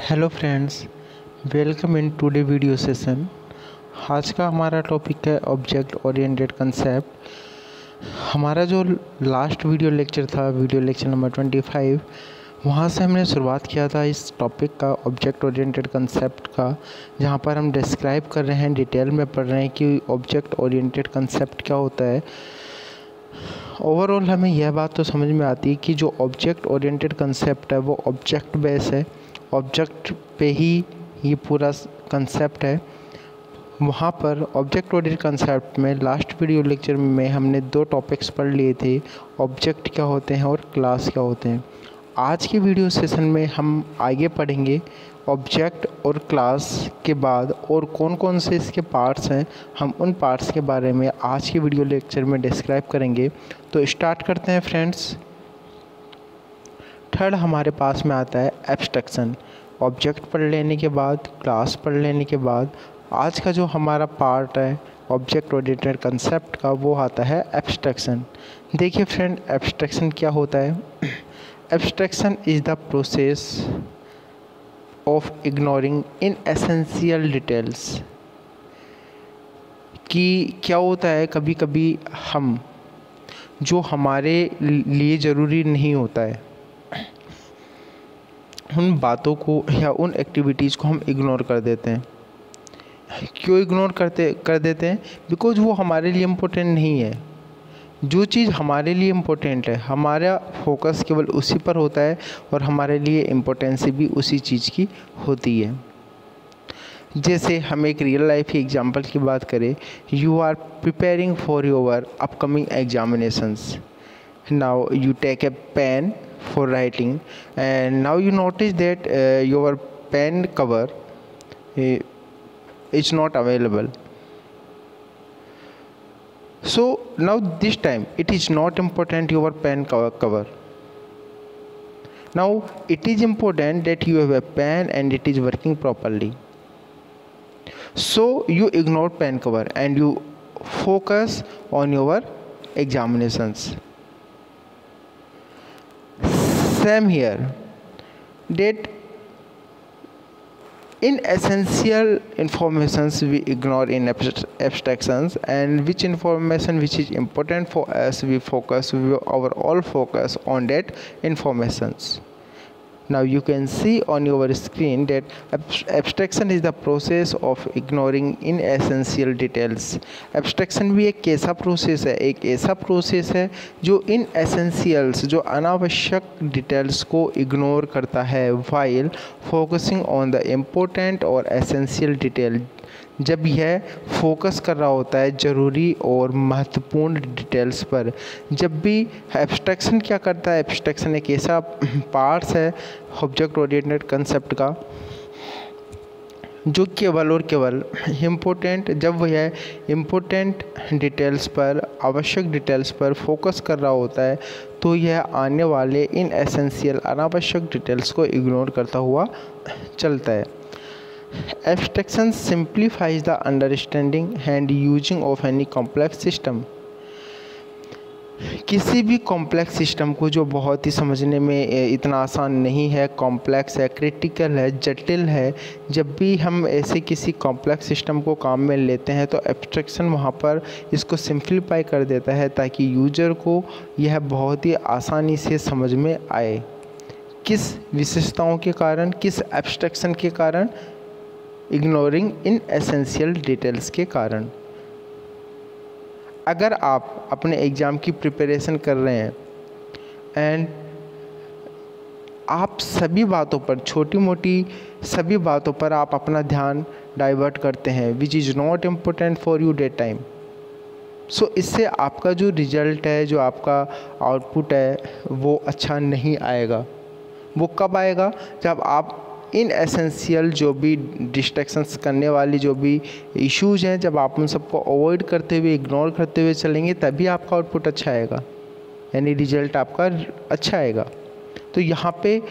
Hello friends, welcome in today video session. आज का हमारा टॉपिक है ऑब्जेक्ट ओरिएंटेड कंसेप्ट। हमारा जो लास्ट वीडियो लेक्चर था, वीडियो लेक्चर नंबर 25, वहाँ से हमने शुरुआत किया था इस टॉपिक का, ऑब्जेक्ट ओरिएंटेड कंसेप्ट का, जहाँ पर हम डिस्क्राइब कर रहे हैं, डिटेल में पढ़ रहे हैं कि ऑब्जेक्ट ओरिएंटेड कंसेप्ट क्या होता है। ओवरऑल हमें यह बात तो समझ में आती है कि जो ऑब्जेक्ट ओरिएंटेड कंसेप्ट है वो ऑब्जेक्ट बेस है, ऑब्जेक्ट पे ही ये पूरा कंसेप्ट है। वहाँ पर ऑब्जेक्ट ओरिएंटेड कंसेप्ट में लास्ट वीडियो लेक्चर में हमने दो टॉपिक्स पढ़ लिए थे, ऑब्जेक्ट क्या होते हैं और क्लास क्या होते हैं। आज के वीडियो सेशन में हम आगे पढ़ेंगे ऑब्जेक्ट और क्लास के बाद और कौन कौन से इसके पार्ट्स हैं, हम उन पार्ट्स के बारे में आज के वीडियो लेक्चर में डिस्क्राइब करेंगे। तो स्टार्ट करते हैं फ्रेंड्स। थर्ड हमारे पास में आता है एब्स्ट्रैक्शन। ऑब्जेक्ट पढ़ लेने के बाद, क्लास पढ़ लेने के बाद, आज का जो हमारा पार्ट है ऑब्जेक्ट ओरिएंटेड कंसेप्ट का, वो आता है एब्स्ट्रैक्शन। देखिए फ्रेंड, एब्स्ट्रैक्शन क्या होता है। Abstraction is the process of ignoring in essential details. कि क्या होता है, कभी कभी हम जो हमारे लिए ज़रूरी नहीं होता है उन बातों को या उन एक्टिविटीज़ को हम इग्नोर कर देते हैं। क्यों इग्नोर कर देते हैं? बिकॉज़ वो हमारे लिए इम्पोर्टेंट नहीं है। जो चीज़ हमारे लिए इम्पोर्टेंट है, हमारा फोकस केवल उसी पर होता है और हमारे लिए इम्पोर्टेंस भी उसी चीज़ की होती है। जैसे हम एक रियल लाइफ की एग्जांपल की बात करें, you are preparing for your upcoming examinations. Now you take a pen for writing, and now you notice that your pen cover is not available. So now this time it is not important your pen cover. Now it is important that you have a pen and it is working properly. So you ignore pen cover and you focus on your examinations. Same here, that in essential informations we ignore in abstractions, and which information which is important for us we focus, our all focus on that informations. Now you can see on your screen that abstraction is the process of ignoring inessential details. Abstraction भी एक ऐसा process है जो इन essentials, जो अनावश्यक details को ignore करता है, while focusing on the important और essential detail। जब यह फोकस कर रहा होता है ज़रूरी और महत्वपूर्ण डिटेल्स पर। जब भी एब्स्ट्रैक्शन क्या करता है, एब्स्ट्रैक्शन एक ऐसा पार्ट्स है ऑब्जेक्ट ओरिएंटेड कंसेप्ट का जो केवल और केवल इम्पोर्टेंट, जब वह इम्पोर्टेंट डिटेल्स पर, आवश्यक डिटेल्स पर फोकस कर रहा होता है, तो यह आने वाले इन एसेंशियल अनावश्यक डिटेल्स को इग्नोर करता हुआ चलता है। Abstraction simplifies the understanding and using of any complex system। किसी भी कॉम्प्लेक्स सिस्टम को जो बहुत ही समझने में इतना आसान नहीं है, कॉम्प्लेक्स है, क्रिटिकल है, जटिल है, जब भी हम ऐसे किसी कॉम्प्लेक्स सिस्टम को काम में लेते हैं तो एब्स्ट्रैक्शन वहाँ पर इसको सिंप्लीफाई कर देता है ताकि यूजर को यह बहुत ही आसानी से समझ में आए। किस विशेषताओं के कारण, किस एब्स्ट्रैक्शन के कारण? इग्नोरिंग इन एसेंशियल डिटेल्स के कारण। अगर आप अपने एग्ज़ाम की प्रिपरेशन कर रहे हैं एंड आप सभी बातों पर, छोटी मोटी सभी बातों पर आप अपना ध्यान डाइवर्ट करते हैं, which is not important for you that time, so इससे आपका जो रिज़ल्ट है, जो आपका आउटपुट है, वो अच्छा नहीं आएगा। वो कब आएगा? जब आप इन एसेंशियल जो भी डिस्ट्रैक्शंस करने वाली जो भी इश्यूज़ हैं, जब आप उन सबको अवॉइड करते हुए, इग्नोर करते हुए चलेंगे, तभी आपका आउटपुट अच्छा आएगा, यानी रिजल्ट आपका अच्छा आएगा। तो यहाँ पे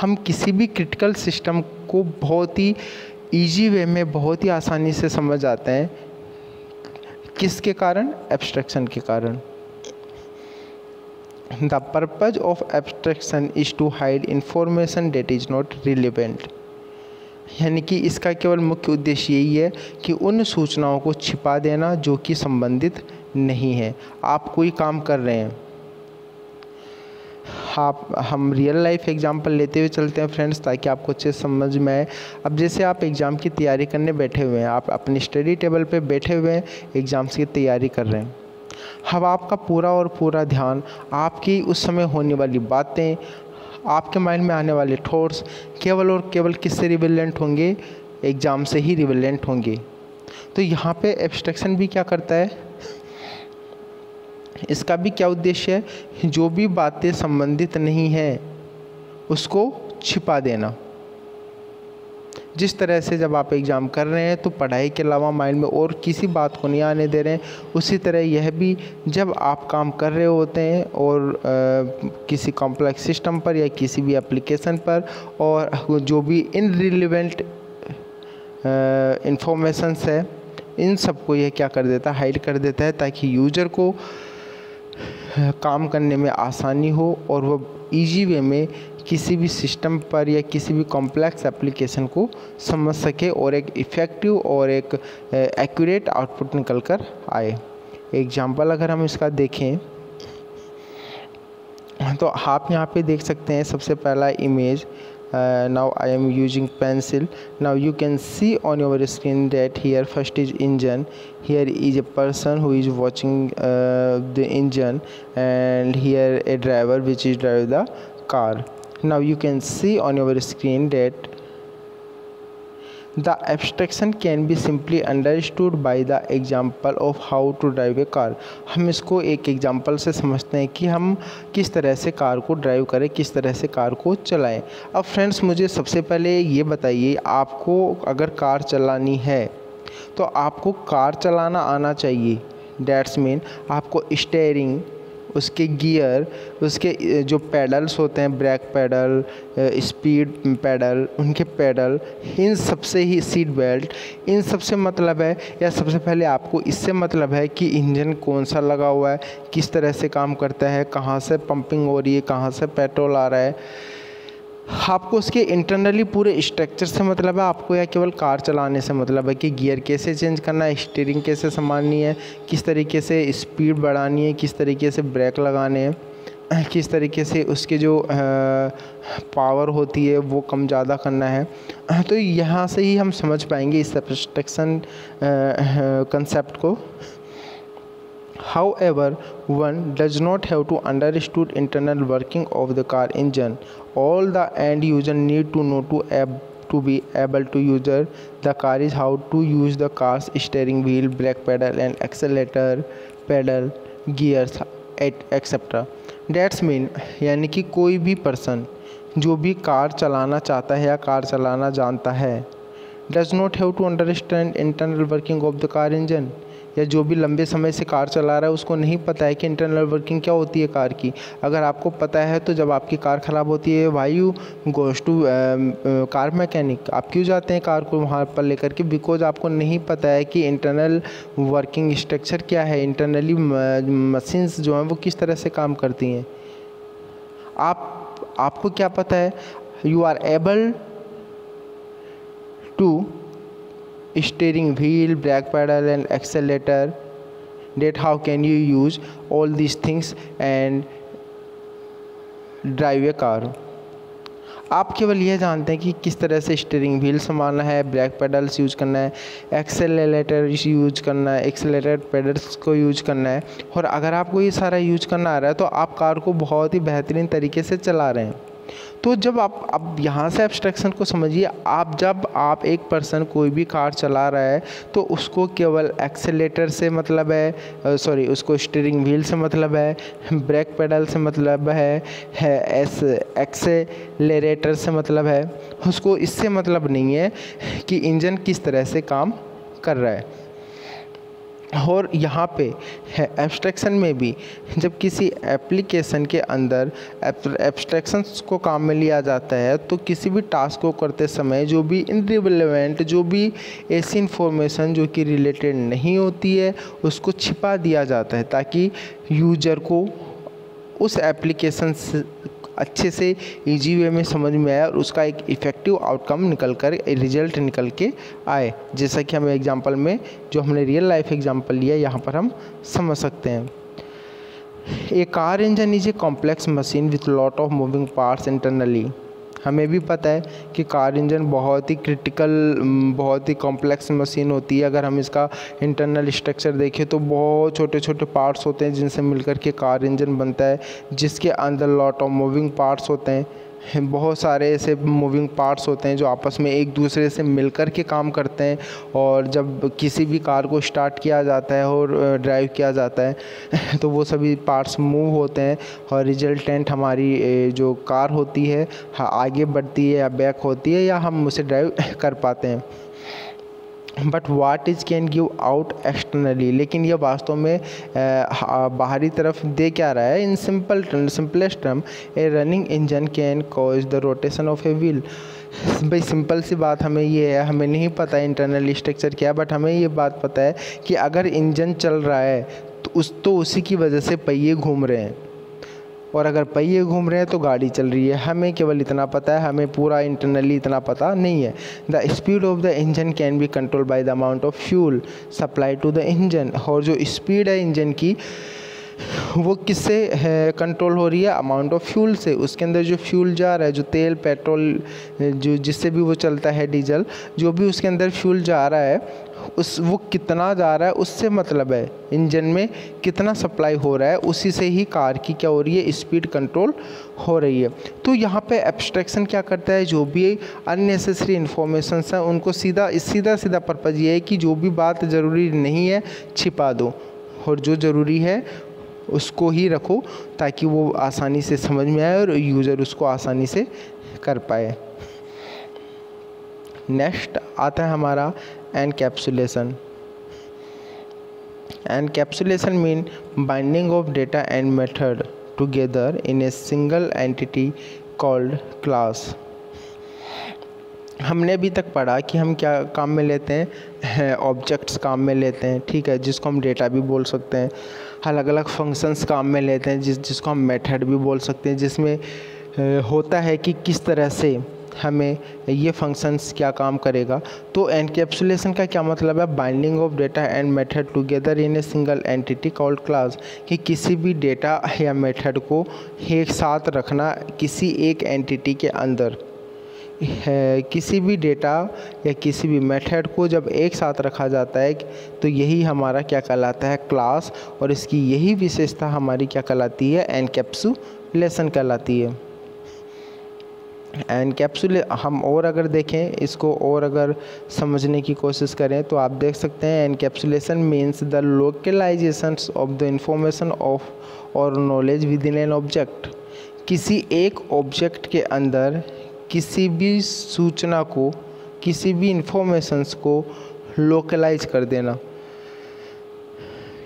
हम किसी भी क्रिटिकल सिस्टम को बहुत ही ईजी वे में, बहुत ही आसानी से समझ आते हैं। किसके कारण? एब्स्ट्रैक्शन के कारण। The purpose of abstraction is to hide information that is not relevant. यानी कि इसका केवल मुख्य उद्देश्य यही है कि उन सूचनाओं को छिपा देना जो कि संबंधित नहीं है। आप कोई काम कर रहे हैं, हम रियल लाइफ एग्जांपल लेते हुए चलते हैं फ्रेंड्स, ताकि आपको अच्छे समझ में आए। अब जैसे आप एग्ज़ाम की तैयारी करने बैठे हुए हैं, आप अपनी स्टडी टेबल पे बैठे हुए हैं, एग्ज़ाम्स की तैयारी कर रहे हैं। अब आपका पूरा और पूरा ध्यान आपकी उस समय होने वाली बातें, आपके माइंड में आने वाले थॉट्स केवल और केवल किससे रिलेवेंट होंगे? एग्ज़ाम से ही रिलेवेंट होंगे। तो यहाँ पे एब्स्ट्रैक्शन भी क्या करता है, इसका भी क्या उद्देश्य है? जो भी बातें संबंधित नहीं हैं उसको छिपा देना। जिस तरह से जब आप एग्ज़ाम कर रहे हैं तो पढ़ाई के अलावा माइंड में और किसी बात को नहीं आने दे रहे हैं, उसी तरह यह भी जब आप काम कर रहे होते हैं और किसी कॉम्प्लेक्स सिस्टम पर या किसी भी एप्लीकेशन पर, और जो भी इनरिलेवेंट इंफॉर्मेशंस है, इन सबको यह क्या कर देता है? हाइड कर देता है, ताकि यूज़र को काम करने में आसानी हो और वो इजी वे में किसी भी सिस्टम पर या किसी भी कॉम्प्लेक्स एप्लीकेशन को समझ सके और एक इफ़ेक्टिव और एक एक्यूरेट आउटपुट निकल कर आए। एग्जाम्पल अगर हम इसका देखें तो आप यहाँ पे देख सकते हैं, सबसे पहला image, now I am using pencil. Now you can see on your screen that here first is engine. Here is a person who is watching the engine, and here a driver which is drive the car. Now you can see on your screen that the abstraction can be simply understood by the example of how to drive a car. हम इसको एक example से समझते हैं कि हम किस तरह से कार को ड्राइव करें, किस तरह से कार को चलाएं। अब फ्रेंड्स मुझे सबसे पहले ये बताइए, आपको अगर कार चलानी है तो आपको कार चलाना आना चाहिए। डैट्स मीन आपको स्टीयरिंग, उसके गियर, उसके जो पेडल्स होते हैं, ब्रेक पेडल, स्पीड पेडल, उनके पेडल, इन सब से ही सीट बेल्ट, इन सब से मतलब है, या सबसे पहले आपको इससे मतलब है कि इंजन कौन सा लगा हुआ है, किस तरह से काम करता है, कहाँ से पंपिंग हो रही है, कहाँ से पेट्रोल आ रहा है। आपको उसके इंटरनली पूरे स्ट्रक्चर से मतलब है, आपको या केवल कार चलाने से मतलब है कि गियर कैसे चेंज करना है, स्टीयरिंग कैसे संभालनी है, किस तरीके से स्पीड बढ़ानी है, किस तरीके से ब्रेक लगाने हैं, किस तरीके से उसके जो पावर होती है वो कम ज़्यादा करना है। तो यहाँ से ही हम समझ पाएंगे इस एब्स्ट्रैक्शन कंसेप्ट को। However, one does not have to understand internal working of the car engine. All the end user need to know to be able to use the car is how to use the car's steering wheel, brake pedal and accelerator pedal, gears etc. That's mean यानी कि कोई भी person जो भी car चलाना चाहता है या कार चलाना जानता है, does not have to understand internal working of the car engine, या जो भी लंबे समय से कार चला रहा है उसको नहीं पता है कि इंटरनल वर्किंग क्या होती है कार की। अगर आपको पता है तो जब आपकी कार ख़राब होती है, why you goes to car mechanic, आप क्यों जाते हैं कार को वहाँ पर लेकर के? बिकॉज आपको नहीं पता है कि इंटरनल वर्किंग स्ट्रक्चर क्या है, इंटरनली मशीन्स जो हैं वो किस तरह से काम करती हैं। आपको क्या पता है? You are able to steering wheel, brake pedal and accelerator, that how can you use all these things and drive a car. आप केवल यह जानते हैं कि किस तरह से स्टीयरिंग व्हील संभालना है, ब्रेक पेडल्स यूज करना है, एक्सेलरेटर यूज करना है, एक्सेलरेटर पेडल्स को यूज करना है, और अगर आपको ये सारा यूज करना आ रहा है तो आप कार को बहुत ही बेहतरीन तरीके से चला रहे हैं। तो जब आप अब यहाँ से एब्स्ट्रैक्शन को समझिए, जब आप एक पर्सन कोई भी कार चला रहा है तो उसको केवल एक्सेलेटर से मतलब है, उसको स्टीयरिंग व्हील से मतलब है, ब्रेक पेडल से मतलब है एक्सेलरेटर से मतलब है, उसको इससे मतलब नहीं है कि इंजन किस तरह से काम कर रहा है। और यहाँ पे है एब्स्ट्रैक्शन में भी, जब किसी एप्लीकेशन के अंदर एब्स्ट्रैक्शंस को काम में लिया जाता है तो किसी भी टास्क को करते समय जो भी इनरिलेवेंट, जो भी ऐसी इंफॉर्मेशन जो कि रिलेटेड नहीं होती है उसको छिपा दिया जाता है, ताकि यूजर को उस एप्लीकेशन से अच्छे से इजी वे में समझ में आए और उसका एक इफ़ेक्टिव आउटकम निकल कर रिजल्ट निकल के आए, जैसा कि हमें एग्जांपल में जो हमने रियल लाइफ एग्जांपल लिया यहाँ पर हम समझ सकते हैं। A car engine is a complex machine with lot of moving parts internally. हमें भी पता है कि कार इंजन बहुत ही क्रिटिकल, बहुत ही कॉम्प्लेक्स मशीन होती है। अगर हम इसका इंटरनल स्ट्रक्चर देखें तो बहुत छोटे छोटे पार्ट्स होते हैं जिनसे मिलकर के कार इंजन बनता है, जिसके अंदर लॉट ऑफ मूविंग पार्ट्स होते हैं। बहुत सारे ऐसे मूविंग पार्ट्स होते हैं जो आपस में एक दूसरे से मिलकर के काम करते हैं, और जब किसी भी कार को स्टार्ट किया जाता है और ड्राइव किया जाता है तो वो सभी पार्ट्स मूव होते हैं और रिजल्टेंट हमारी जो कार होती है आगे बढ़ती है या बैक होती है या हम उसे ड्राइव कर पाते हैं। But what is can give out externally, लेकिन ये वास्तव में बाहरी तरफ दे क्या रहा है। In simplest term, A running engine can cause the rotation of a wheel. भाई सिंपल सी बात हमें ये है, हमें नहीं पता इंटरनल स्ट्रक्चर क्या है, बट हमें ये बात पता है कि अगर इंजन चल रहा है तो उसी की वजह से पहिए घूम रहे हैं, और अगर पहिए घूम रहे हैं तो गाड़ी चल रही है। हमें केवल इतना पता है, हमें पूरा इंटरनली इतना पता नहीं है। The speed of the engine can be control by the amount of fuel supply to the engine. और जो स्पीड है इंजन की वो किससे कंट्रोल हो रही है? अमाउंट ऑफ फ्यूल से। उसके अंदर जो फ्यूल जा रहा है, जो तेल पेट्रोल जो जिससे भी वो चलता है, डीजल, जो भी उसके अंदर फ्यूल जा रहा है वो कितना जा रहा है उससे मतलब है इंजन में कितना सप्लाई हो रहा है, उसी से ही कार की क्या हो रही है, स्पीड कंट्रोल हो रही है। तो यहाँ पे एब्स्ट्रैक्शन क्या करता है, जो भी अननेसेसरी इन्फॉर्मेशन है उनको सीधा पर्पज़ ये है कि जो भी बात ज़रूरी नहीं है छिपा दो, और जो ज़रूरी है उसको ही रखो ताकि वो आसानी से समझ में आए और यूज़र उसको आसानी से कर पाए। नेक्स्ट आता है हमारा encapsulation. Encapsulation mean binding of data and method together in a single entity called class. हमने अभी तक पढ़ा कि हम क्या काम में लेते हैं, ऑब्जेक्ट्स काम में लेते हैं, ठीक है, जिसको हम डेटा भी बोल सकते हैं। अलग अलग फंक्शंस काम में लेते हैं जिसको हम मेथड भी बोल सकते हैं, जिसमें होता है कि किस तरह से हमें ये फंक्शंस क्या काम करेगा। तो एनकैप्सुलेशन का क्या मतलब है? Binding of data and method together in a single entity called class, कि किसी भी डेटा या मेथड को एक साथ रखना किसी एक एंटिटी के अंदर है। किसी भी डेटा या किसी भी मेथड को जब एक साथ रखा जाता है तो यही हमारा क्या कहलाता है, क्लास, और इसकी यही विशेषता हमारी क्या कहलाती है, एनकैप्सुलेशन कहलाती है। हम और अगर देखें इसको और अगर समझने की कोशिश करें तो आप देख सकते हैं encapsulation means the localisation of the information of or knowledge within an object. किसी एक ऑब्जेक्ट के अंदर किसी भी सूचना को, किसी भी इंफॉर्मेशंस को लोकलाइज कर देना,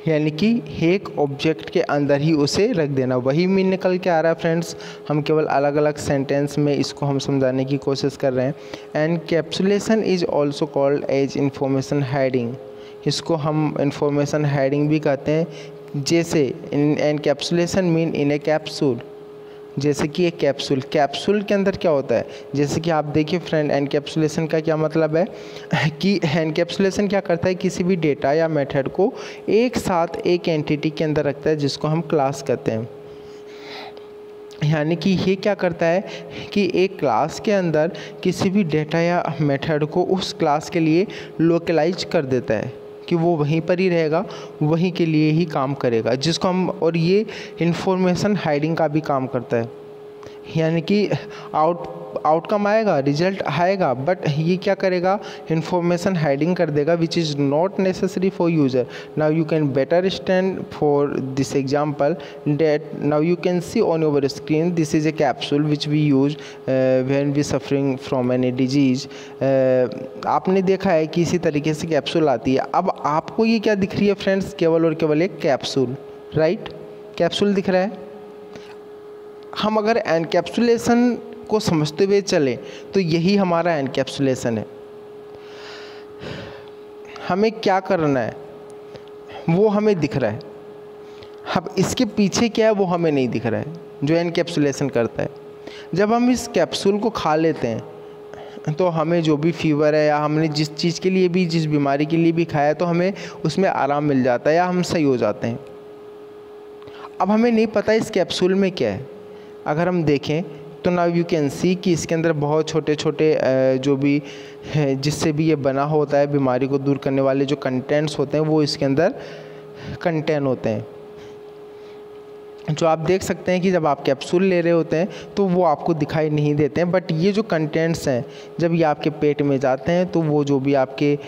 यानी कि एक ऑब्जेक्ट के अंदर ही उसे रख देना। वही मीन निकल के आ रहा है फ्रेंड्स, हम केवल अलग अलग सेंटेंस में इसको हम समझाने की कोशिश कर रहे हैं। Encapsulation is also called as information hiding. इसको हम इंफॉर्मेशन हाइडिंग भी कहते हैं। जैसे encapsulation mean in a capsule, जैसे कि एक कैप्सूल के अंदर क्या होता है, जैसे कि आप देखिए फ्रेंड, एनकैप्सुलेशन का क्या मतलब है कि एनकैप्सुलेशन क्या करता है, किसी भी डेटा या मेथड को एक साथ एक एंटिटी के अंदर रखता है जिसको हम क्लास कहते हैं। यानी कि ये क्या करता है कि एक क्लास के अंदर किसी भी डेटा या मेथड को उस क्लास के लिए लोकलाइज कर देता है कि वो वहीं पर ही रहेगा, वहीं के लिए ही काम करेगा, जिसको हम, और ये इंफॉर्मेशन हाइडिंग का भी काम करता है। यानी कि आउटकम आएगा, रिजल्ट आएगा, बट ये क्या करेगा, इंफॉर्मेशन हाइडिंग कर देगा which is not necessary for user. Now you can better stand for this example that now you can see on your screen this is a capsule which we use when we suffering from any disease. आपने देखा है कि इसी तरीके से capsule आती है। अब आपको ये क्या दिख रही है फ्रेंड्स, केवल और केवल एक कैप्सूल, राइट, कैप्सूल दिख रहा है। हम अगर एनकैप्सुलेशन को समझते हुए चलें तो यही हमारा एनकैप्सुलेशन है। हमें क्या करना है वो हमें दिख रहा है, अब इसके पीछे क्या है वो हमें नहीं दिख रहा है, जो एनकैप्सुलेशन करता है। जब हम इस कैप्सूल को खा लेते हैं तो हमें जो भी फीवर है या हमने जिस चीज़ के लिए भी, जिस बीमारी के लिए भी खाया, तो हमें उसमें आराम मिल जाता है या हम सही हो जाते हैं। अब हमें नहीं पता इस कैप्सूल में क्या है। अगर हम देखें तो नाउ यू कैन सी कि इसके अंदर बहुत छोटे छोटे जो भी जिससे भी ये बना होता है, बीमारी को दूर करने वाले जो कंटेंट्स होते हैं वो इसके अंदर कंटेन होते हैं। जो आप देख सकते हैं कि जब आप कैप्सूल ले रहे होते हैं तो वो आपको दिखाई नहीं देते हैं, बट ये जो कंटेंट्स हैं जब ये आपके पेट में जाते हैं तो वो जो भी आपके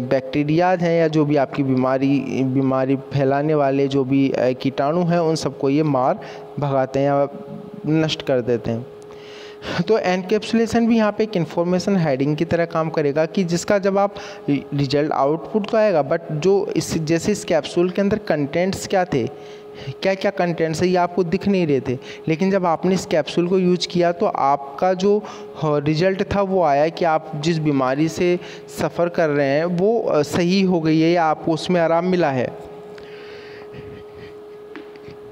बैक्टीरियाज हैं या जो भी आपकी बीमारी फैलाने वाले जो भी कीटाणु हैं उन सबको ये मार भगाते हैं या नष्ट कर देते हैं। तो एनकैप्सुलेशन भी यहाँ पे एक इन्फॉर्मेशन हाइडिंग की तरह काम करेगा कि जिसका जब आप रिजल्ट आउटपुट तो आएगा, बट जो जैसे इस कैप्सूल के अंदर कंटेंट्स क्या थे, क्या क्या कंटेंट्स है, ये आपको दिख नहीं रहे थे, लेकिन जब आपने इस कैप्सूल को यूज किया तो आपका जो रिजल्ट था वो आया कि आप जिस बीमारी से सफ़र कर रहे हैं वो सही हो गई है या आपको उसमें आराम मिला है।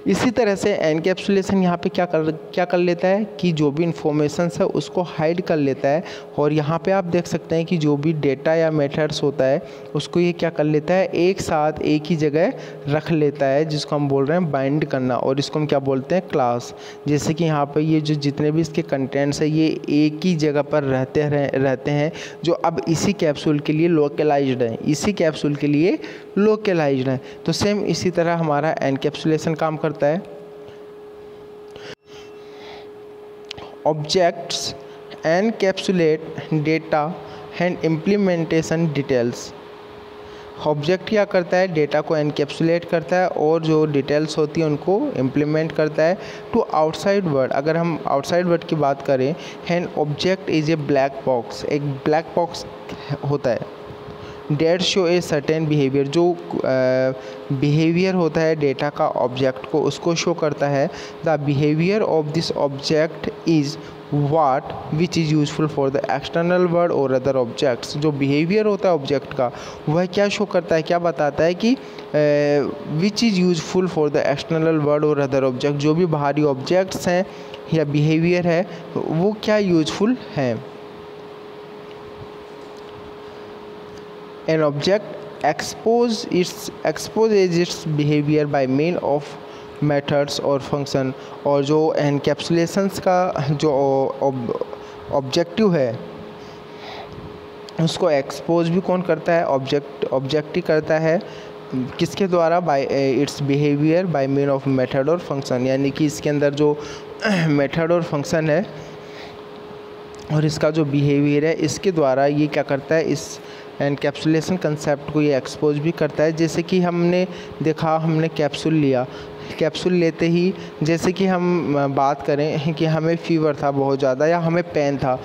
इसी तरह से एनकैप्सुलेशन यहाँ पे क्या कर लेता है कि जो भी इंफॉर्मेशंस है उसको हाइड कर लेता है, और यहाँ पे आप देख सकते हैं कि जो भी डेटा या मेथड्स होता है उसको ये क्या कर लेता है, एक साथ एक ही जगह रख लेता है, जिसको हम बोल रहे हैं बाइंड करना, और इसको हम क्या बोलते हैं, क्लास। जैसे कि यहाँ पे ये जो जितने भी इसके कंटेंट्स है ये एक ही जगह पर रहते हैं, जो अब इसी कैप्सूल के लिए लोकलाइज्ड हैं, इसी कैप्सूल के लिए लोकलाइज्ड हैं। तो सेम इसी तरह हमारा एनकैप्सुलेशन काम करता है। Objects encapsulate data and implementation details. Object क्या करता है, डेटा को एनकैप्सुलेट करता है और जो डिटेल्स होती है उनको इम्प्लीमेंट करता है टू आउटसाइड वर्ल्ड। अगर हम आउटसाइड वर्ल्ड की बात करें, an object is a black box, एक ब्लैक बॉक्स होता है। That show a certain behaviour, जो बिहेवियर होता है डेटा का ऑब्जेक्ट को, उसको शो करता है। The behaviour of this object is what which is useful for the external world और अदर ऑब्जेक्ट्स। जो बिहेवियर होता है ऑब्जेक्ट का वह क्या शो करता है, क्या बताता है कि which is useful for the external world और अदर ऑब्जेक्ट, जो भी बाहरी ऑब्जेक्ट्स हैं या बिहेवियर है वो क्या यूजफुल हैं। An object exposes its behavior by means of methods और function। और जो encapsulations का जो ऑब्जेक्टिव है उसको एक्सपोज भी कौन करता है, ऑब्जेक्ट ही करता है। किसके द्वारा, by its behaviour by mean of method और फंक्शन, यानी कि इसके अंदर जो मेथड और फंक्शन है और इसका जो बिहेवियर है इसके द्वारा ये क्या करता है, इस एनकैप्सुलेशन कंसेप्ट को ये एक्सपोज भी करता है। जैसे कि हमने देखा, हमने कैप्सूल लिया, कैप्सूल लेते ही जैसे कि हम बात करें कि हमें फीवर था बहुत ज़्यादा या हमें पेन था,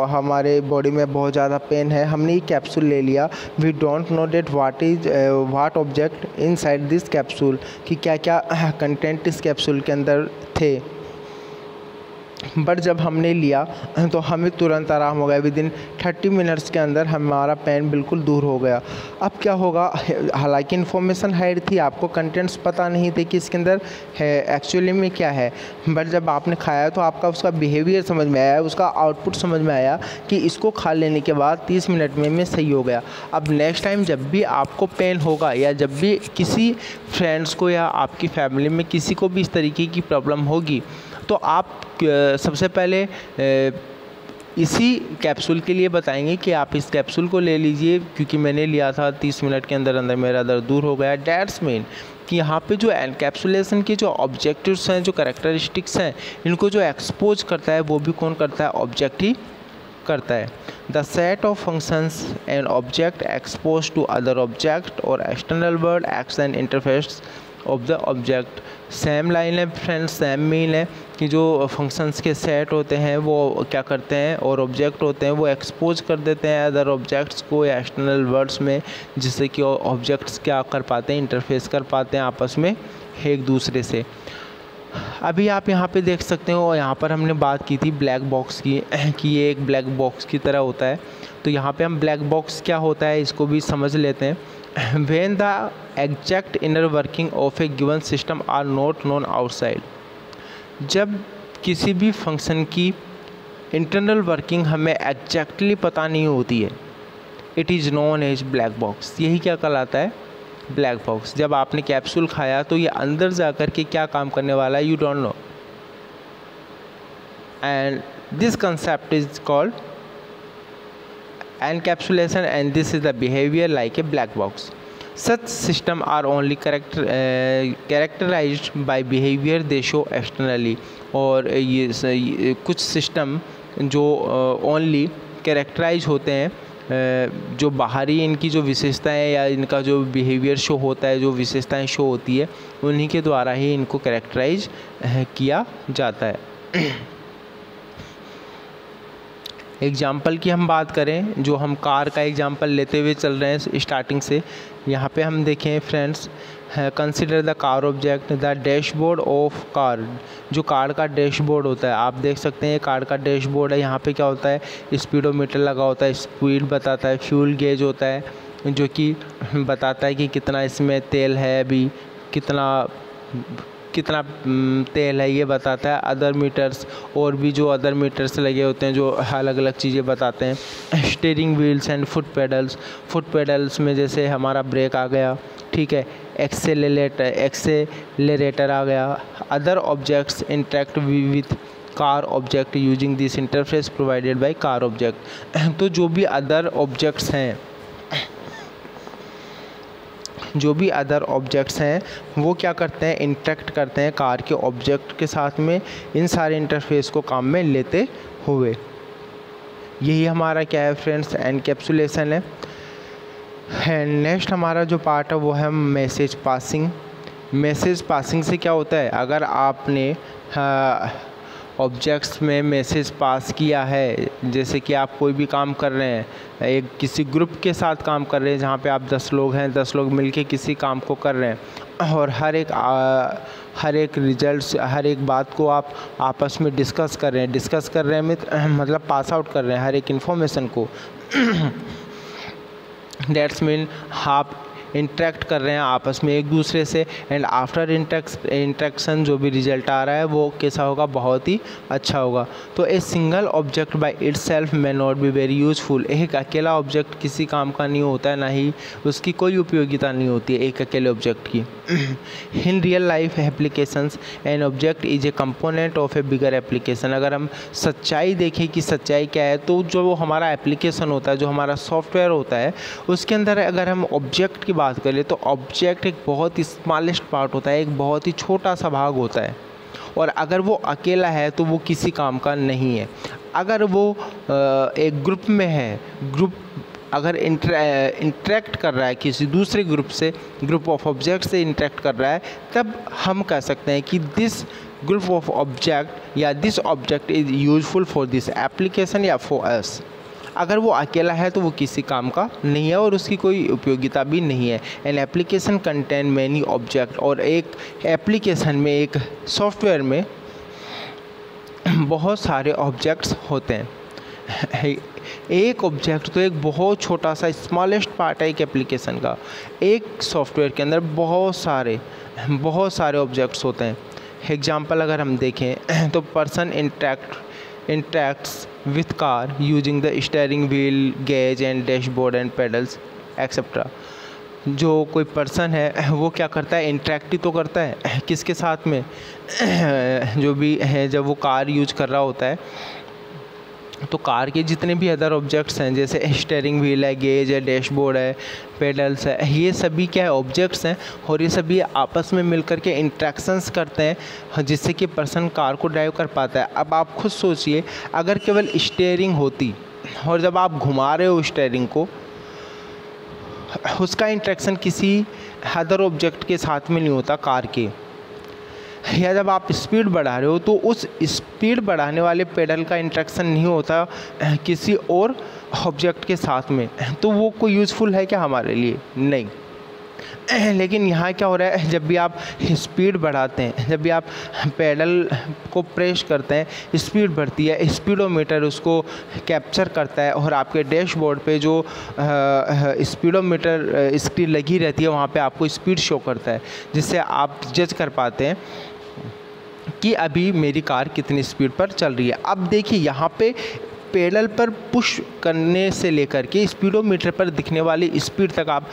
हमारे बॉडी में बहुत ज़्यादा पेन है, हमने ये कैप्सूल ले लिया। We don't know that what object inside this capsule, कि क्या क्या कंटेंट इस कैप्सूल के अंदर थे, बट जब हमने लिया तो हमें तुरंत आराम हो गया। विदिन 30 मिनट्स के अंदर हमारा पेन बिल्कुल दूर हो गया। अब क्या होगा, हालांकि इन्फॉर्मेशन हाइड थी, आपको कंटेंट्स पता नहीं थे कि इसके अंदर है एक्चुअली में क्या है, बट जब आपने खाया तो आपका उसका बिहेवियर समझ में आया, उसका आउटपुट समझ में आया कि इसको खा लेने के बाद 30 मिनट में मैं सही हो गया। अब नेक्स्ट टाइम जब भी आपको पेन होगा या जब भी किसी फ्रेंड्स को या आपकी फैमिली में किसी को भी इस तरीके की प्रॉब्लम होगी तो आप सबसे पहले इसी कैप्सूल के लिए बताएंगे कि आप इस कैप्सूल को ले लीजिए क्योंकि मैंने लिया था, 30 मिनट के अंदर अंदर मेरा दर्द दूर हो गया। डैट्स मीन कि यहाँ पे जो एनकैप्सुलेशन के जो ऑब्जेक्टिव्स हैं, जो कैरेक्टरिस्टिक्स हैं, इनको जो एक्सपोज करता है वो भी कौन करता है, ऑब्जेक्ट ही करता है। The set of functions and object expose to other object or external world acts and interface of the object. Same line है फ्रेंड्स, सेम मीन है कि जो फंक्शंस के सेट होते हैं वो क्या करते हैं और ऑब्जेक्ट होते हैं वो एक्सपोज कर देते हैं अदर ऑब्जेक्ट्स को या एक्सटर्नल वर्ड्स में, जिससे कि ऑब्जेक्ट्स क्या कर पाते हैं, इंटरफेस कर पाते हैं आपस में एक दूसरे से। अभी आप यहाँ पे देख सकते हो, और यहाँ पर हमने बात की थी ब्लैक बॉक्स की कि ये एक ब्लैक बॉक्स की तरह होता है। तो यहाँ पे हम ब्लैक बॉक्स क्या होता है इसको भी समझ लेते हैं। when the exact inner working of a given system are not known outside। जब किसी भी फंक्शन की इंटरनल वर्किंग हमें एग्जैक्टली पता नहीं होती है, it is known as black box. यही क्या कहलाता है? Black box. जब आपने कैप्सूल खाया तो ये अंदर जा कर के क्या काम करने वाला है, you don't know, and this concept is called encapsulation and this is the behavior like a black box। such system are only characterized by behavior they show externally। और ये कुछ सिस्टम जो ओनली कैरेक्टराइज होते हैं, जो बाहरी इनकी जो विशेषताएं या इनका जो बिहेवियर शो होता है, जो विशेषताएं शो होती है, उन्हीं के द्वारा ही इनको कैरेक्टराइज किया जाता है। एग्जाम्पल की हम बात करें, जो हम कार का एग्जाम्पल लेते हुए चल रहे हैं स्टार्टिंग से, यहाँ पे हम देखें friends, consider the car object the dashboard of car. जो कार का डैशबोर्ड होता है, आप देख सकते हैं कार का डैशबोर्ड है। यहाँ पे क्या होता है, स्पीडोमीटर लगा होता है, स्पीड बताता है, फ्यूल गेज होता है जो कि बताता है कि कितना इसमें तेल है, अभी कितना तेल है, ये बताता है। अदर मीटर्स, और भी जो अदर मीटर्स लगे होते हैं जो अलग अलग चीज़ें बताते हैं। Steering wheels and foot pedals में जैसे हमारा ब्रेक आ गया, ठीक है, एक्सेलरेटर आ गया। Other objects interact with car object using this interface provided by car object. तो जो भी अदर ऑब्जेक्ट्स हैं वो क्या करते हैं, इंटरेक्ट करते हैं कार के ऑब्जेक्ट के साथ में, इन सारे इंटरफेस को काम में लेते हुए। यही हमारा क्या है फ्रेंड्स, एनकैप्सुलेशन है। नेक्स्ट हमारा जो पार्ट है वो है मैसेज पासिंग। मैसेज पासिंग से क्या होता है, अगर आपने ऑब्जेक्ट्स में मैसेज पास किया है, जैसे कि आप कोई भी काम कर रहे हैं, एक किसी ग्रुप के साथ काम कर रहे हैं जहाँ पे आप 10 लोग हैं, 10 लोग मिलके किसी काम को कर रहे हैं, और हर एक रिजल्ट्स, हर एक बात को आप आपस में डिस्कस कर रहे हैं मतलब पास आउट कर रहे हैं हर एक इन्फॉर्मेशन को। दैट्स मीन आप इंटरेक्ट कर रहे हैं आपस में एक दूसरे से, एंड आफ्टर इंटरेक्शन जो भी रिजल्ट आ रहा है वो कैसा होगा, बहुत ही अच्छा होगा। तो a single object by itself may not be very useful. एक अकेला ऑब्जेक्ट किसी काम का नहीं होता है, ना ही उसकी कोई उपयोगिता नहीं होती है एक अकेले ऑब्जेक्ट की। In real life applications N object is A component of A bigger application. अगर हम सच्चाई देखें कि सच्चाई क्या है, तो जो हमारा एप्लीकेशन होता है, जो हमारा सॉफ्टवेयर होता है, उसके अंदर अगर हम ऑब्जेक्ट की बात करें तो ऑब्जेक्ट एक बहुत ही स्मॉलेस्ट पार्ट होता है, एक बहुत ही छोटा सा भाग होता है, और अगर वो अकेला है तो वो किसी काम का नहीं है। अगर वो एक ग्रुप में है, ग्रुप अगर इंटरेक्ट कर रहा है किसी दूसरे ग्रुप से, ग्रुप ऑफ ऑब्जेक्ट से इंटरेक्ट कर रहा है, तब हम कह सकते हैं कि दिस ग्रुप ऑफ ऑब्जेक्ट या this object is useful for this application या फॉर अस। अगर वो अकेला है तो वो किसी काम का नहीं है और उसकी कोई उपयोगिता भी नहीं है। An application contain many object, और एक एप्लीकेशन में, एक सॉफ्टवेयर में बहुत सारे ऑब्जेक्ट्स होते हैं। एक ऑब्जेक्ट तो एक बहुत छोटा सा स्मॉलेस्ट पार्ट है एक एप्लीकेशन का। एक सॉफ्टवेयर के अंदर बहुत सारे ऑब्जेक्ट्स होते हैं। एग्जांपल अगर हम देखें तो person interacts with car using the steering wheel, gauge and dashboard and pedals etc। जो कोई पर्सन है वो क्या करता है, इंटरेक्ट ही तो करता है किसके साथ में, जो भी है, जब वो कार यूज कर रहा होता है तो कार के जितने भी अदर ऑब्जेक्ट्स हैं, जैसे स्टीयरिंग व्हील है, गेज है, डैशबोर्ड है, पेडल्स है, ये सभी क्या है, ऑब्जेक्ट्स हैं, और ये सभी आपस में मिलकर के इंट्रैक्शंस करते हैं जिससे कि पर्सन कार को ड्राइव कर पाता है। अब आप खुद सोचिए, अगर केवल स्टीयरिंग होती और जब आप घुमा रहे हो स्टीयरिंग को, उसका इंट्रैक्शन किसी अदर ऑब्जेक्ट के साथ में नहीं होता कार के, या जब आप स्पीड बढ़ा रहे हो तो उस स्पीड बढ़ाने वाले पेडल का इंट्रैक्शन नहीं होता किसी और ऑब्जेक्ट के साथ में, तो वो कोई यूज़फुल है क्या हमारे लिए? नहीं। लेकिन यहाँ क्या हो रहा है, जब भी आप स्पीड बढ़ाते हैं, जब भी आप पेडल को प्रेस करते हैं, स्पीड बढ़ती है, स्पीडोमीटर उसको कैप्चर करता है और आपके डैशबोर्ड पे जो स्पीडोमीटर स्क्रीन लगी रहती है वहाँ पे आपको स्पीड शो करता है, जिससे आप जज कर पाते हैं कि अभी मेरी कार कितनी स्पीड पर चल रही है। अब देखिए यहाँ पे पेडल पर पुश करने से लेकर के स्पीडोमीटर पर दिखने वाली स्पीड तक आप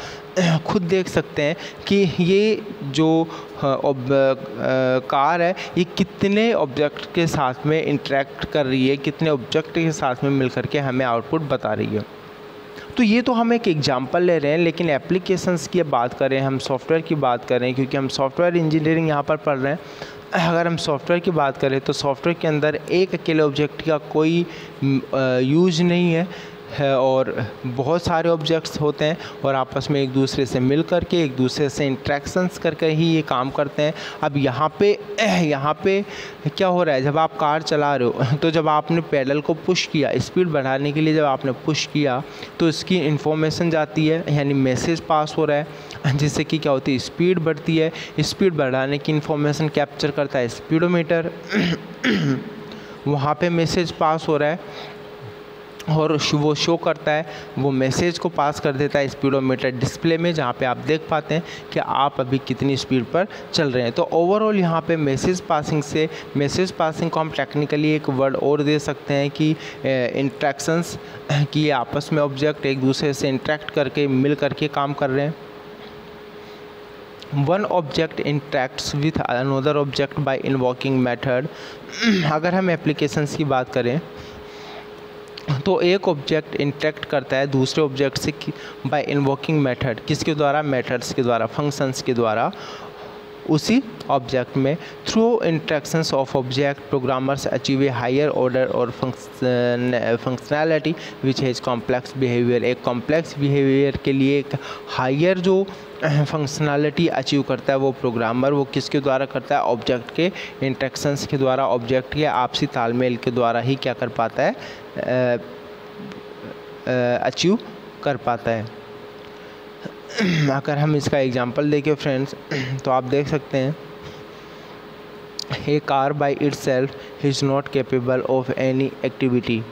खुद देख सकते हैं कि ये जो कार है ये कितने ऑब्जेक्ट के साथ में इंटरेक्ट कर रही है, कितने ऑब्जेक्ट के साथ में मिलकर के हमें आउटपुट बता रही है। तो ये तो हम एक एग्जांपल ले रहे हैं, लेकिन एप्लीकेशंस की बात करें, हम सॉफ्टवेयर की बात करें, क्योंकि हम सॉफ्टवेयर इंजीनियरिंग यहाँ पर पढ़ रहे हैं। अगर हम सॉफ्टवेयर की बात करें तो सॉफ्टवेयर के अंदर एक अकेले ऑब्जेक्ट का कोई यूज नहीं है और बहुत सारे ऑब्जेक्ट्स होते हैं और आपस में एक दूसरे से मिल कर के, एक दूसरे से इंट्रैक्शंस करके ही ये काम करते हैं। अब यहाँ पे क्या हो रहा है, जब आप कार चला रहे हो तो जब आपने पेडल को पुश किया स्पीड बढ़ाने के लिए, जब आपने पुश किया तो इसकी इन्फॉर्मेशन जाती है, यानी मैसेज पास हो रहा है, जिससे कि क्या होती है, स्पीड बढ़ती है। स्पीड बढ़ाने की इन्फॉर्मेशन कैप्चर करता है स्पीडोमीटर, वहाँ पे मैसेज पास हो रहा है और वो शो करता है, वो मैसेज को पास कर देता है स्पीडोमीटर डिस्प्ले में, जहाँ पे आप देख पाते हैं कि आप अभी कितनी स्पीड पर चल रहे हैं। तो ओवरऑल यहाँ पे मैसेज पासिंग को हम टेक्निकली एक वर्ड और दे सकते हैं कि इंट्रैक्शंस, कि आपस में ऑब्जेक्ट एक दूसरे से इंट्रैक्ट करके मिल करके काम कर रहे हैं। One object interacts with another object by invoking method. अगर हम एप्लीकेशंस की बात करें तो एक ऑब्जेक्ट इंटरेक्ट करता है दूसरे ऑब्जेक्ट से बाय इन्वोकिंग मेथड, किसके द्वारा, मेथड्स के द्वारा, फंक्शंस के द्वारा उसी ऑब्जेक्ट में। Through interactions of object programmers achieve a higher order or functionality which has complex behaviour. एक कॉम्प्लेक्स बिहेवियर के लिए एक हायर जो फंक्शनैलिटी अचीव करता है वो प्रोग्रामर, वो किसके द्वारा करता है, ऑब्जेक्ट के इंट्रैक्शंस के द्वारा, ऑब्जेक्ट के आपसी तालमेल के द्वारा ही क्या कर पाता है, अचीव कर पाता है। अगर हम इसका एग्जांपल देखें फ्रेंड्स तो आप देख सकते हैं, a car by itself is not capable of any activity.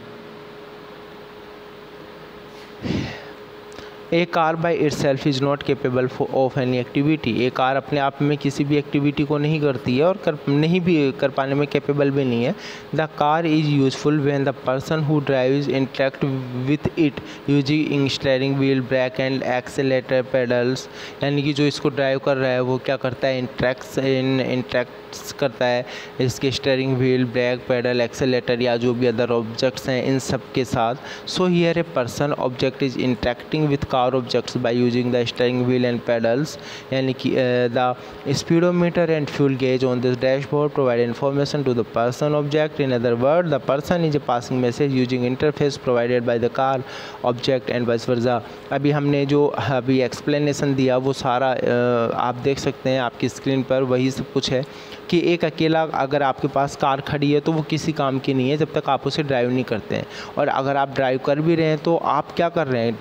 A car by itself is not capable of any activity. A car अपने आप में किसी भी एक्टिविटी को नहीं करती है और नहीं भी कर पाने में कैपेबल भी नहीं है। The car is useful when the person who drives interact with it using steering wheel, brake and accelerator pedals. यानी कि जो इसको ड्राइव कर रहा है वो क्या करता है, इंटरेक्ट्स करता है इसके steering wheel, brake, pedal, accelerator या जो भी अदर ऑब्जेक्ट्स हैं इन सब के साथ। So here a person object is interacting with car objects by using the steering wheel and pedals, यानी कि the speedometer and fuel gauge on this dashboard provide information to the person object. In other words, the person is passing message using interface provided by the car object and vice versa. अभी हमने जो अभी explanation दिया वो सारा आप देख सकते हैं आपकी स्क्रीन पर, वही सब कुछ है कि एक अकेला अगर आपके पास कार खड़ी है तो वो किसी काम की नहीं है जब तक आप उसे ड्राइव नहीं करते हैं। और अगर आप ड्राइव कर भी रहे हैं तो आप क्या कर रहे हैं,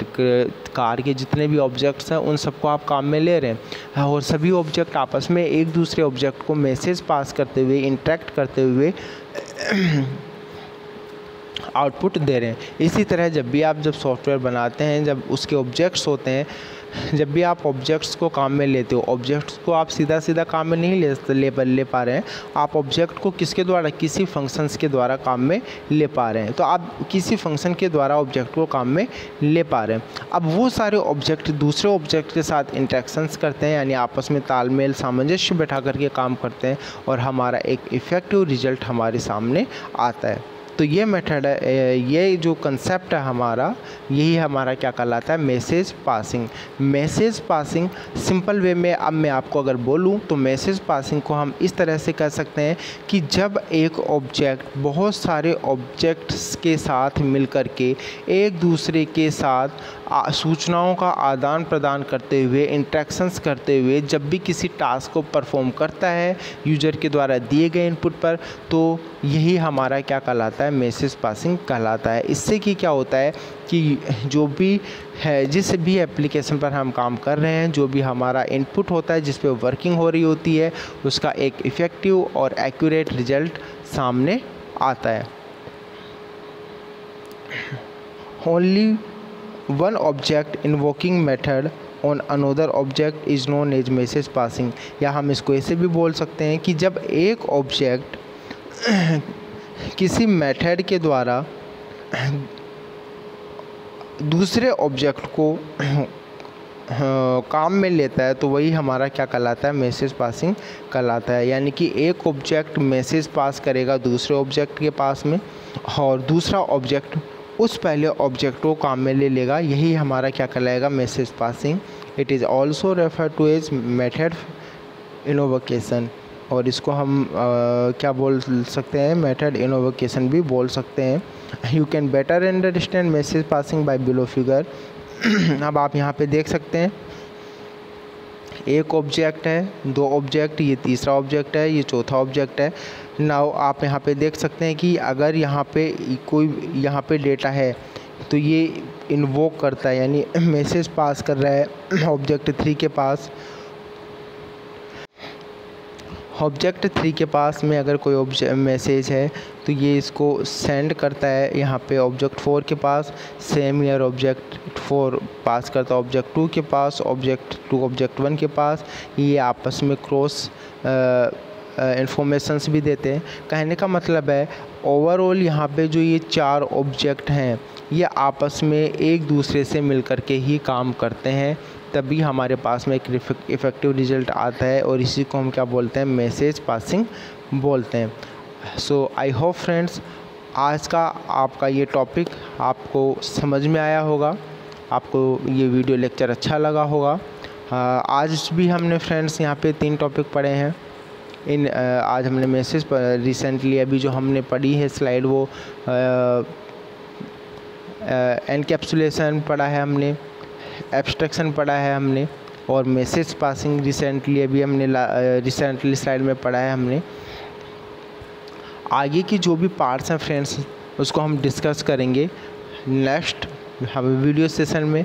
कार के जितने भी ऑब्जेक्ट्स हैं उन सबको आप काम में ले रहे हैं और सभी ऑब्जेक्ट आपस में एक दूसरे ऑब्जेक्ट को मैसेज पास करते हुए, इंटरेक्ट करते हुए आउटपुट दे रहे हैं। इसी तरह जब भी आप सॉफ्टवेयर बनाते हैं, जब उसके ऑब्जेक्ट्स होते हैं, जब भी आप ऑब्जेक्ट्स को काम में लेते हो, ऑब्जेक्ट्स को आप सीधा काम में नहीं ले पा रहे हैं, आप ऑब्जेक्ट को किसके द्वारा, किसी फंक्शंस के द्वारा काम में ले पा रहे हैं। तो आप किसी फंक्शन के द्वारा ऑब्जेक्ट को काम में ले पा रहे हैं। अब वो सारे ऑब्जेक्ट दूसरे ऑब्जेक्ट के साथ इंटरेक्शंस करते हैं, यानी आपस में तालमेल, सामंजस्य बैठा करके काम करते हैं और हमारा एक इफ़ेक्टिव रिजल्ट हमारे सामने आता है। तो ये मेथड है, ये जो कंसेप्ट है हमारा, यही हमारा क्या कहलाता है, message passing. Message passing simple way में अब मैं आपको अगर बोलूं तो मैसेज पासिंग को हम इस तरह से कह सकते हैं कि जब एक ऑब्जेक्ट बहुत सारे ऑब्जेक्ट्स के साथ मिलकर के एक दूसरे के साथ सूचनाओं का आदान प्रदान करते हुए, इंटरेक्शंस करते हुए जब भी किसी टास्क को परफॉर्म करता है यूज़र के द्वारा दिए गए इनपुट पर, तो यही हमारा क्या कहलाता है, मैसेज पासिंग कहलाता है। इससे कि क्या होता है कि जो भी है, जिस भी एप्लीकेशन पर हम काम कर रहे हैं, जो भी हमारा इनपुट होता है, जिस पे वर्किंग हो रही होती है, उसका एक इफ़ेक्टिव और एक्यूरेट रिजल्ट सामने आता है। Only one object invoking method on another object is known as message passing. या हम इसको ऐसे भी बोल सकते हैं कि जब एक ऑब्जेक्ट किसी मेथड के द्वारा दूसरे ऑब्जेक्ट को काम में लेता है, तो वही हमारा क्या कहलाता है, मैसेज पासिंग कहलाता है। यानी कि एक ऑब्जेक्ट मैसेज पास करेगा दूसरे ऑब्जेक्ट के पास में, और दूसरा ऑब्जेक्ट उस पहले ऑब्जेक्ट को काम में ले लेगा, यही हमारा क्या कहलाएगा, message passing. It is also refer to as method invocation, और इसको हम क्या बोल सकते हैं, मेथड इनोवोकेशन भी बोल सकते हैं। You can better understand message passing by below figure. अब आप यहाँ पे देख सकते हैं, एक ऑब्जेक्ट है, दो ऑब्जेक्ट, ये तीसरा ऑब्जेक्ट है, ये चौथा ऑब्जेक्ट है। नाउ आप यहाँ पे देख सकते हैं कि अगर यहाँ पे कोई यहाँ पे डेटा है तो ये इन्वोक करता है, यानी मैसेज पास कर रहा है ऑब्जेक्ट 3 के पास। ऑब्जेक्ट 3 के पास में अगर कोई मैसेज है तो ये इसको सेंड करता है यहाँ पे ऑब्जेक्ट 4 के पास। सेम ईयर ऑब्जेक्ट 4 पास करता है ऑब्जेक्ट 2 के पास, ऑब्जेक्ट 2 ऑब्जेक्ट 1 के पास। ये आपस में क्रॉस इन्फॉर्मेशंस भी देते हैं। कहने का मतलब है ओवरऑल यहाँ पे जो ये 4 ऑब्जेक्ट हैं, ये आपस में एक दूसरे से मिलकर के ही काम करते हैं, तभी हमारे पास में एक इफ़ेक्टिव रिज़ल्ट आता है, और इसी को हम क्या बोलते हैं, मैसेज पासिंग बोलते हैं। सो आई होप फ्रेंड्स, आज का आपका ये टॉपिक आपको समझ में आया होगा, आपको ये वीडियो लेक्चर अच्छा लगा होगा। आज भी हमने फ्रेंड्स यहाँ पे 3 टॉपिक पढ़े हैं। आज हमने मैसेज रिसेंटली अभी जो हमने पढ़ी है स्लाइड, वो एनकैप्सुलेशन पढ़ा है हमने, एब्स्ट्रैक्शन पढ़ा है हमने, और मैसेज पासिंग रिसेंटली अभी हमने रिसेंटली स्लाइड में पढ़ा है हमने। आगे की जो भी पार्ट्स हैं फ्रेंड्स, उसको हम डिस्कस करेंगे नेक्स्ट वीडियो सेशन में।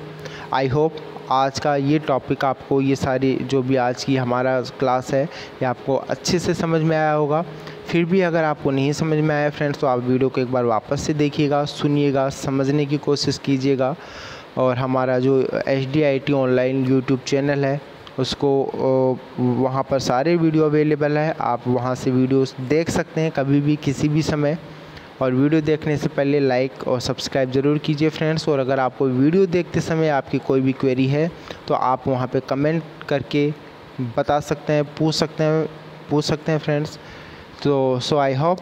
आई होप आज का ये टॉपिक आपको, ये सारी जो भी आज की हमारा क्लास है, ये आपको अच्छे से समझ में आया होगा। फिर भी अगर आपको नहीं समझ में आया फ्रेंड्स, तो आप वीडियो को एक बार वापस से देखिएगा, सुनिएगा, समझने की कोशिश कीजिएगा। और हमारा जो HDIT ऑनलाइन यूट्यूब चैनल है, उसको वहाँ पर सारे वीडियो अवेलेबल है, आप वहाँ से वीडियोस देख सकते हैं कभी भी किसी भी समय। और वीडियो देखने से पहले लाइक और सब्सक्राइब ज़रूर कीजिए फ्रेंड्स। और अगर आपको वीडियो देखते समय आपकी कोई भी क्वेरी है, तो आप वहाँ पे कमेंट करके बता सकते हैं, पूछ सकते हैं फ्रेंड्स। तो सो आई होप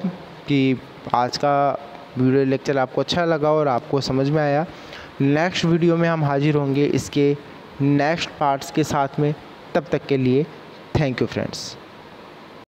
कि आज का वीडियो लेक्चर आपको अच्छा लगा और आपको समझ में आया। नेक्स्ट वीडियो में हम हाजिर होंगे इसके नेक्स्ट पार्ट्स के साथ में। तब तक के लिए थैंक यू फ्रेंड्स।